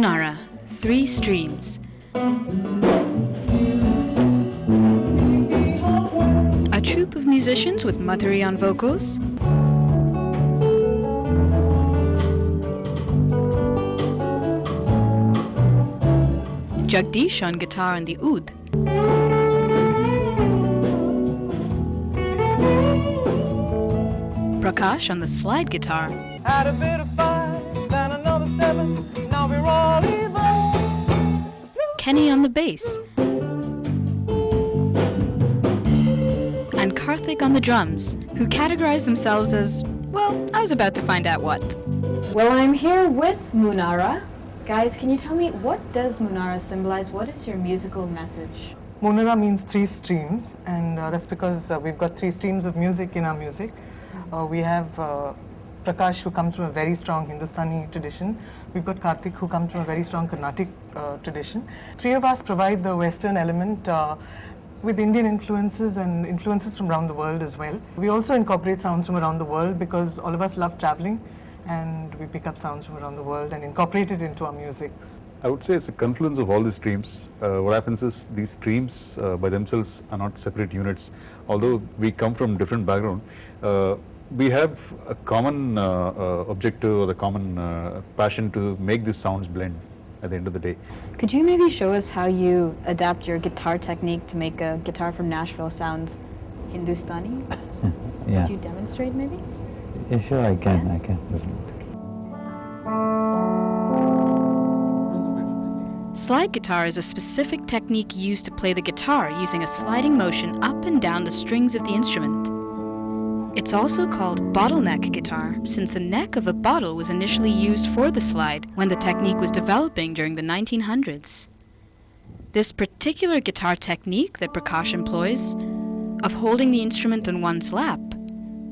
Munara, 3 streams. A troupe of musicians with Madhuri on vocals, Jagdish on guitar and the oud, Prakash on the slide guitar, Had a bit of fun, then another 7, now we're all even. Kenny on the bass, and Karthik on the drums, who categorize themselves as, well, I was about to find out what. Well, I'm here with Munara. Guys, can you tell me, what does Munara symbolize? What is your musical message? Munara means 3 streams, and that's because we've got 3 streams of music in our music. We have Prakash, who comes from a very strong Hindustani tradition. We've got Karthik, who comes from a very strong Carnatic tradition. 3 of us provide the Western element with Indian influences and influences from around the world as well. We also incorporate sounds from around the world because all of us love traveling, and we pick up sounds from around the world and incorporate it into our music. I would say it's a confluence of all the streams. What happens is these streams by themselves are not separate units. Although we come from different background, we have a common objective or the common passion to make these sounds blend at the end of the day. Could you maybe show us how you adapt your guitar technique to make a guitar from Nashville sound Hindustani? Yeah. Could you demonstrate maybe? Yeah, sure, I can, definitely. Slide guitar is a specific technique used to play the guitar using a sliding motion up and down the strings of the instrument. It's also called bottleneck guitar, since the neck of a bottle was initially used for the slide when the technique was developing during the 1900s. This particular guitar technique that Prakash employs, of holding the instrument on one's lap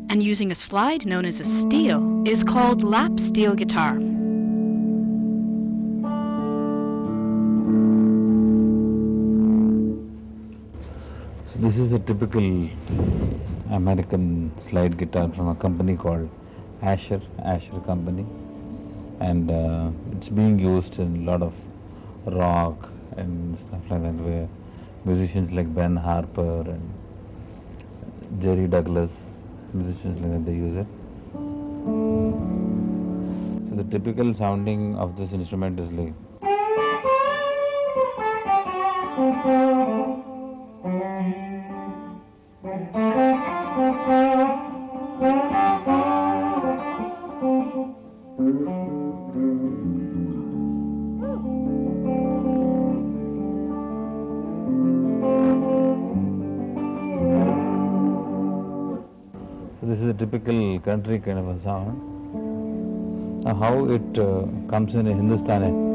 and using a slide known as a steel, is called lap steel guitar. So this is a typical American slide guitar from a company called Asher Company, and it's being used in a lot of rock and stuff like that, where musicians like Ben Harper and Jerry Douglas, musicians like that, they use it. So the typical sounding of this instrument is like this is a typical country kind of a sound. Now how it comes in a Hindustani.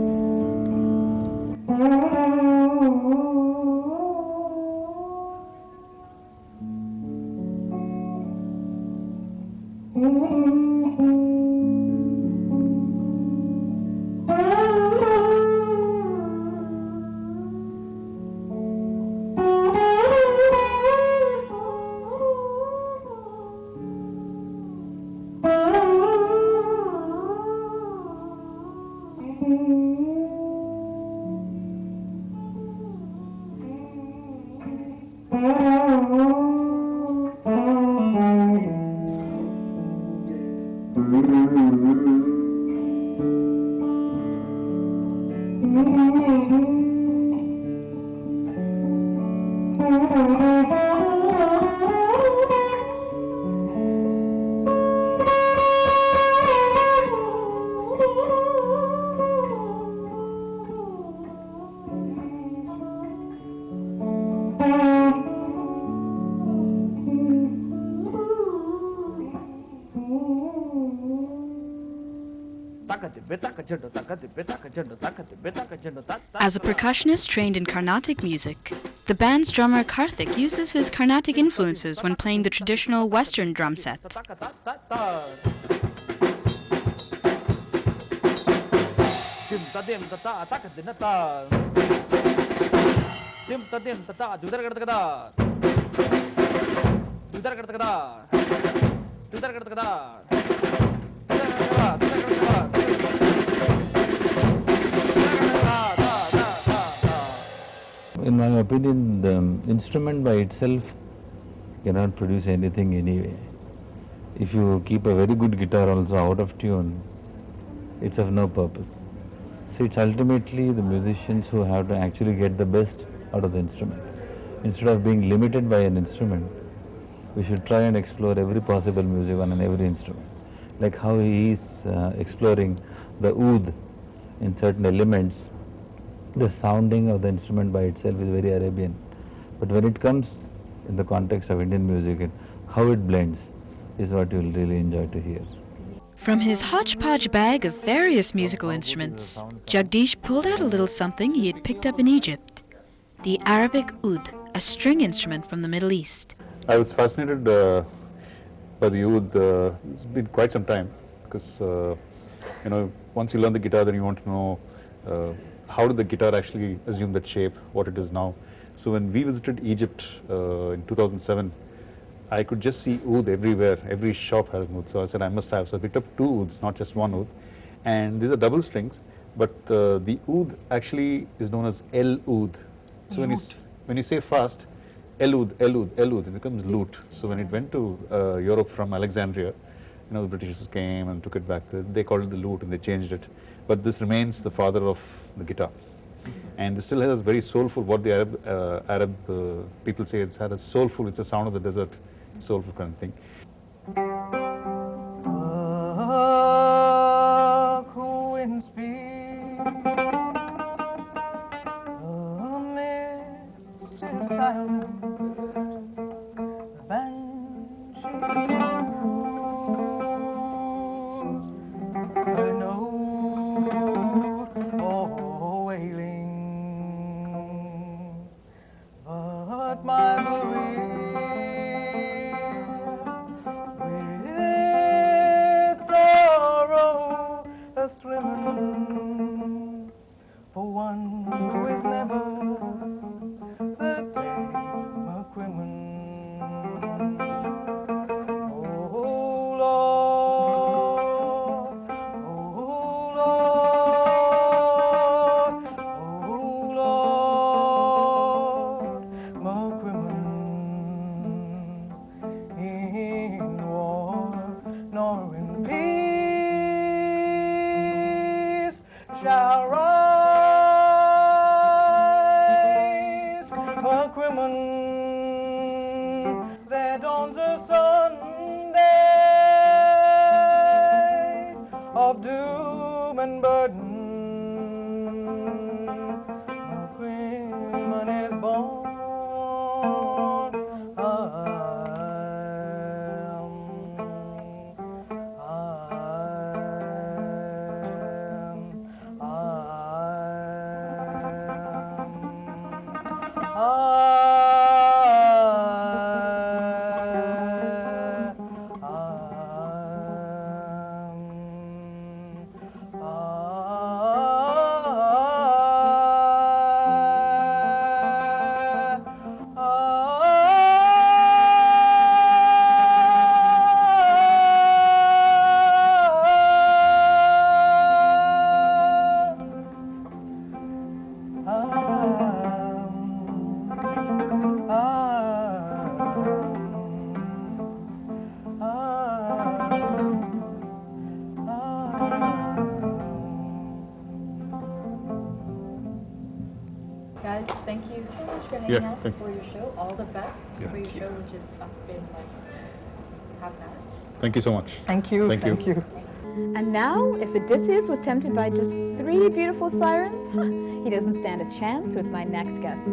As a percussionist trained in Carnatic music, the band's drummer Karthik uses his Carnatic influences when playing the traditional Western drum set. In my opinion, the instrument by itself cannot produce anything anyway. If you keep a very good guitar also out of tune, it's of no purpose. So it's ultimately the musicians who have to actually get the best out of the instrument. Instead of being limited by an instrument, we should try and explore every possible music on every instrument. Like how he is exploring the oud in certain elements, the sounding of the instrument by itself is very Arabian. But when it comes in the context of Indian music and how it blends is what you will really enjoy to hear. From his hodgepodge bag of various musical instruments, Jagdish pulled out a little something he had picked up in Egypt, the Arabic oud, a string instrument from the Middle East. I was fascinated by the oud. It's been quite some time because once you learn the guitar, then you want to know how did the guitar actually assume that shape, what it is now. So when we visited Egypt in 2007, I could just see oud everywhere. Every shop has oud. So I said I must have. So I picked up 2 ouds, not just 1 oud. And these are double strings, but the oud actually is known as El oud. So when you say fast, El oud, it becomes lute. So when it went to Europe from Alexandria, the Britishers came and took it back. They called it the lute and they changed it. But this remains the father of the guitar. And this still has very soulful, what the Arab people say, it's had a soulful, it's a sound of the desert, soulful kind of thing. Of doom and burden, a woman is born. Guys, thank you so much for hanging out thank for your show. All the best for your show, which is up in like half an hour. Thank you so much. Thank you. Thank you. And now, if Odysseus was tempted by just 3 beautiful sirens, he doesn't stand a chance with my next guest.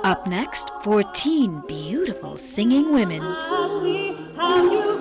Up next, 14 beautiful singing women. I see how you